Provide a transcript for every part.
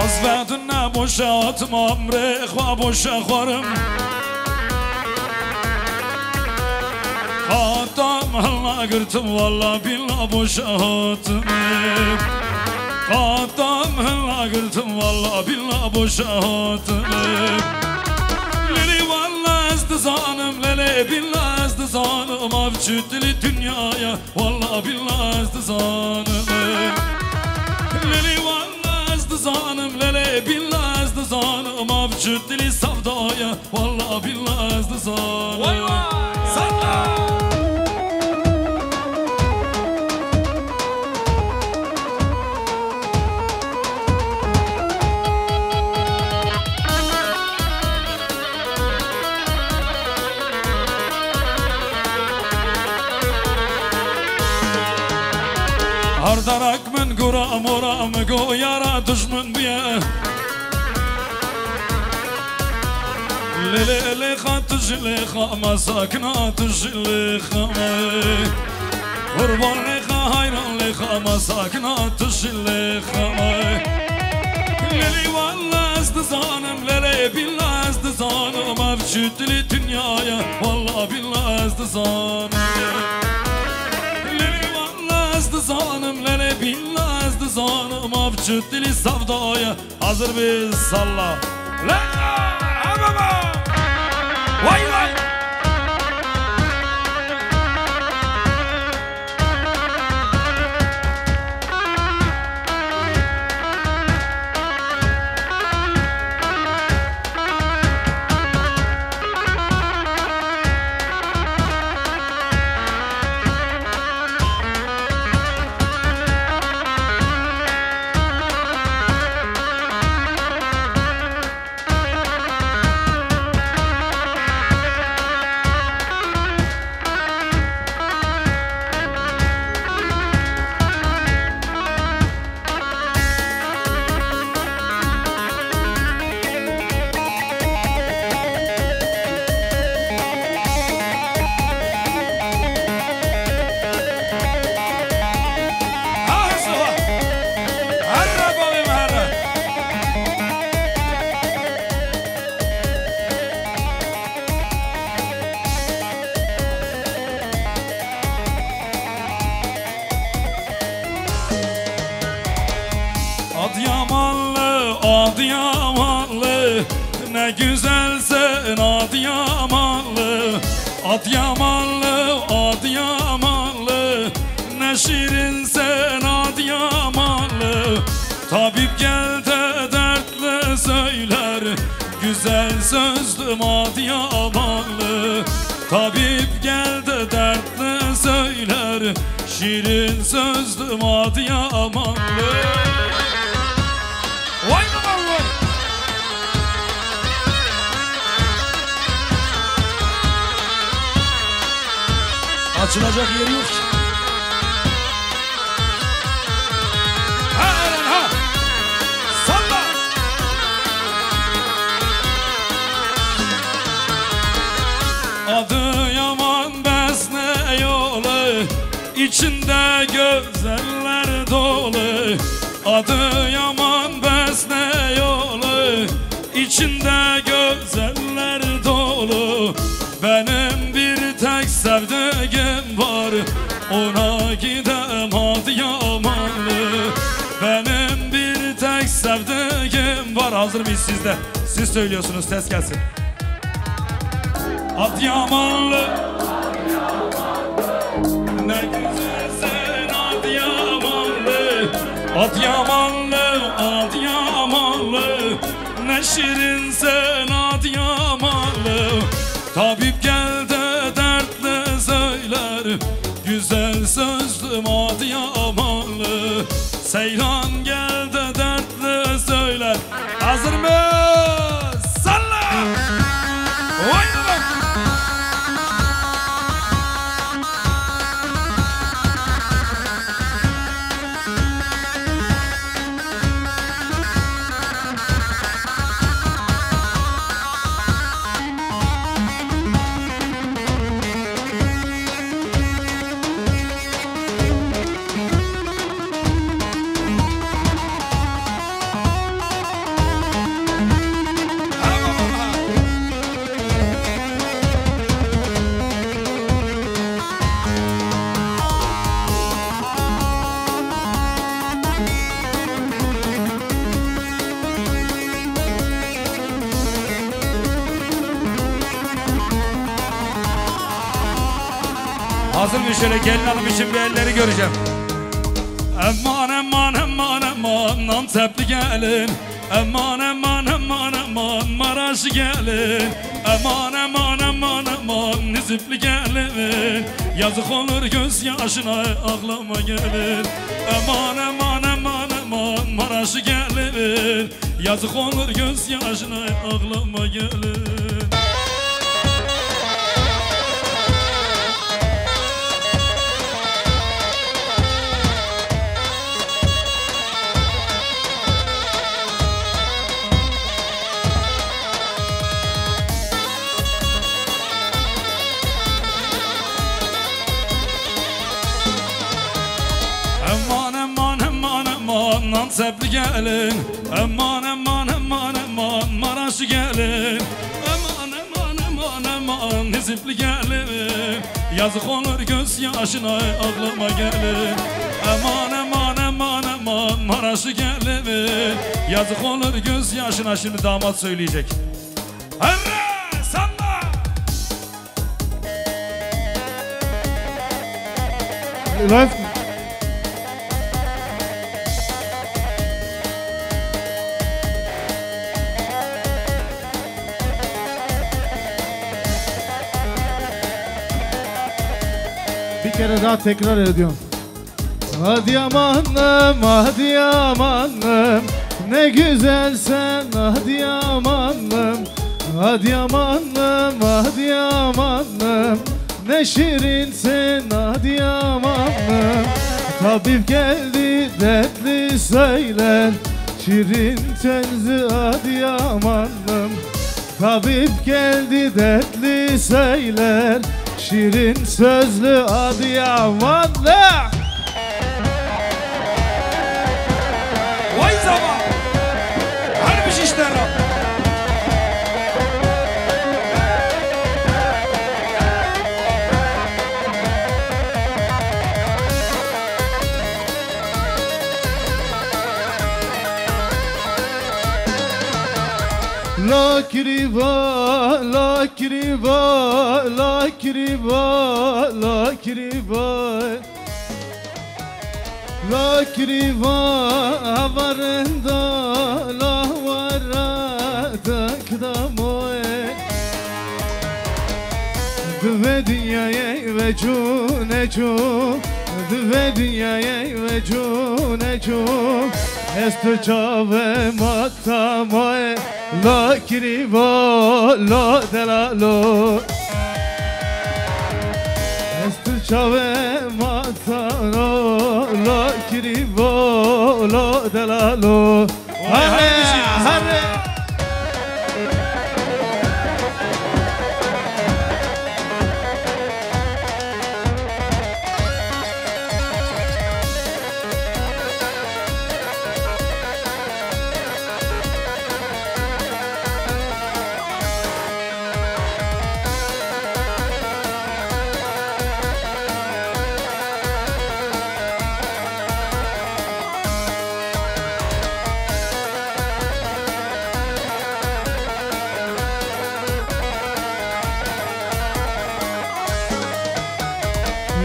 از بعد نباشد مامره خواه باشه خورم خاتم هلا گرتم والا بیلا باشه هاتم خاتم هلا گرتم والا بیلا باشه هاتم لیلی والا از دزانم لیلی بیلا از دزانم avcı dili dünyaya والا بیلا از دزانم لیلی والا از دزانم لیلی بیلا از دزانم avcı dili sevdaya والا بیلا از دزانم Ardarak men guram oram go yara düşman biye Lele khat jle khama saknat jle khama Qurban le hayran le khama saknat jle khama Lele wallah azdzanım lele billah azdzanım avcütli dünyaya wallah billah azdzanım Zanım lele billah azdı zanım avcı dili savdaya hazır biz salla la baba vay vay Adıyamanlı ne güzelsin Adıyamanlı Adıyamanlı Adıyamanlı ne şirinsin Adıyamanlı Tabip gel de dertle söyler güzel sözlüm Adıyamanlı Tabip gel de dertle söyler şirin sözlüm Adıyamanlı Vay babam vay! Açılacak yeri yok ki. Ha Eren ha! Salla! Adıyaman besne yolu içinde güzeller dolu Adıyaman besne yolu içinde güzeller dolu Benim bir tek sevdiğim var ona gidem Adıyamanlı Benim bir tek sevdiğim var Hazır mıyız sizde? Siz söylüyorsunuz ses gelsin Adıyamanlı ne güzelsin Adıyamanlı Adıyamanlı, Adıyamanlı ne şirinsin Adıyamanlı Tabip gel de dertle söyler güzel sözlüm Adıyamanlı Seyran gel de dertle söyler Hazır mı? Salla! Vay bak! Hazır mı şöyle gelin hanım için bir elleri göreceğim. Aman aman aman aman Antepli gelin. Aman aman aman aman Maraş gelin. Aman aman aman aman Nizipli gelin. Yazık olur gözyaşına ağlama gelin. Aman aman aman aman Maraş gelin. Yazık olur gözyaşına ağlama gelin. Antepli gelin. Aman aman aman aman Maraş gelin. Aman aman aman aman Nizipli gelin. Yazık olur gözyaşına ağlama gelin. Aman aman aman aman Maraş gelin. Yazık olur gözyaşına. Şimdi damat söyleyecek. Hırra salla. Life. Bir kere daha tekrar ediyorum. Hadi amanım, hadi amanım, ne güzelsen hadi amanım. Hadi amanım, hadi amanım, ne şirinsin hadi amanım. Tabip geldi dertli söyler, şirin sözlü hadi amanım. Tabip geldi dertli söyler, şirin sözlü hadi amanım. Vay zaman. Harbi şişler. Lakriva, lakriva, lakriva, lakriva, lakriva, varında lahvara takdamoy. Dve dünyaya ve cunecu, dve dünyaya ve cunecu. Esto çave matamoy. Lakriva, la delalo. Esto çave matano. Lakriva, la delalo. Hare, hare.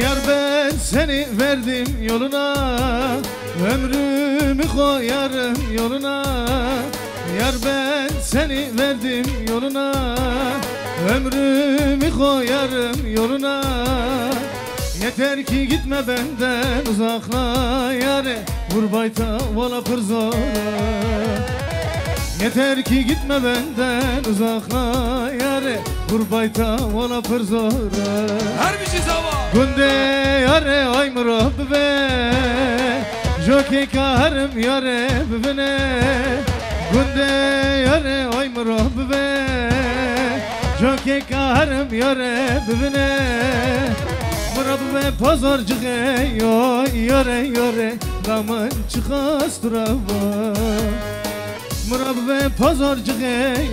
Yar ben seni verdim yoluna, ömrümü koyarım yoluna. Yar ben seni verdim yoluna, ömrümü koyarım yoluna. Yeter ki gitme benden uzakla yare, vur bayta vala pırzora. Yeter ki gitme benden uzakla yare, vur bayta vala pırzora. Her bir şey zaman. Günde yare ay murabbe, joke karım yare bibine. Günde yare ay murabbe, joke karım yare bibine. Murabbe pazarcı yo yare yare, damın çıkasturava. Murabbe pazarcı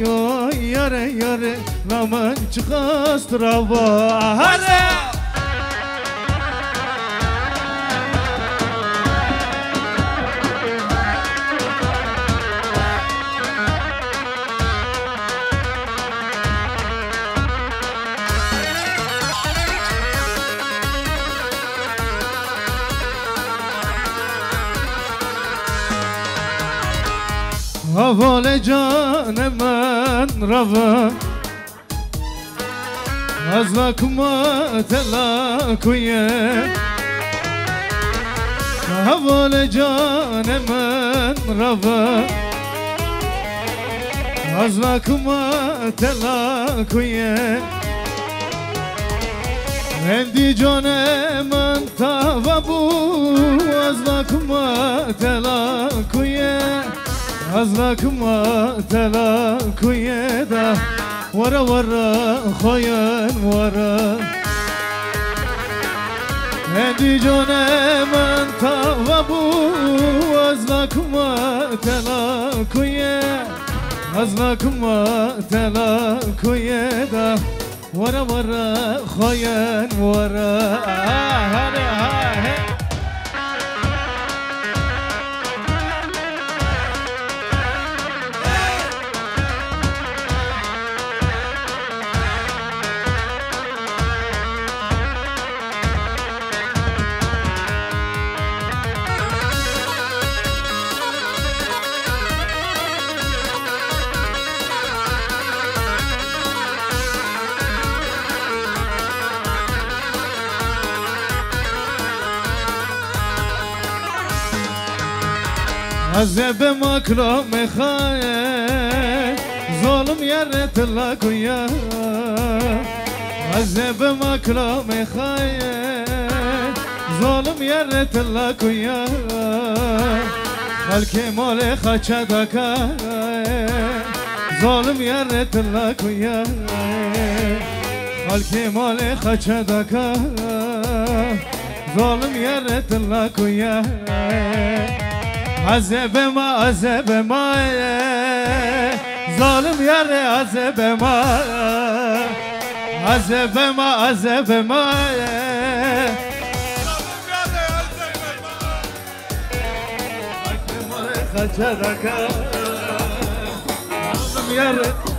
yo yare yare, damın çıkasturava. Hadi! حوال جان من روان از لکمت لکویه حوال جان من روان از لکمت لکویه هندی جان من تابو از لکمت لکویه از لکمت لکویه ده ورا ورا خاين ورا هندي جون من توابو ازلكم تلاكوية ازلكم تلاكوية دا ورا ورا خاين ورا عذب مكرم خايف ظلم يرت لك وياه عذب مكرم خايف ظلم يرت لك وياه خلك مال خشدك ظلم يرت لك وياه خلك مال خشدك ظلم يرت لك وياه عذب ما ظالم يرى عذب ما ظالم يرى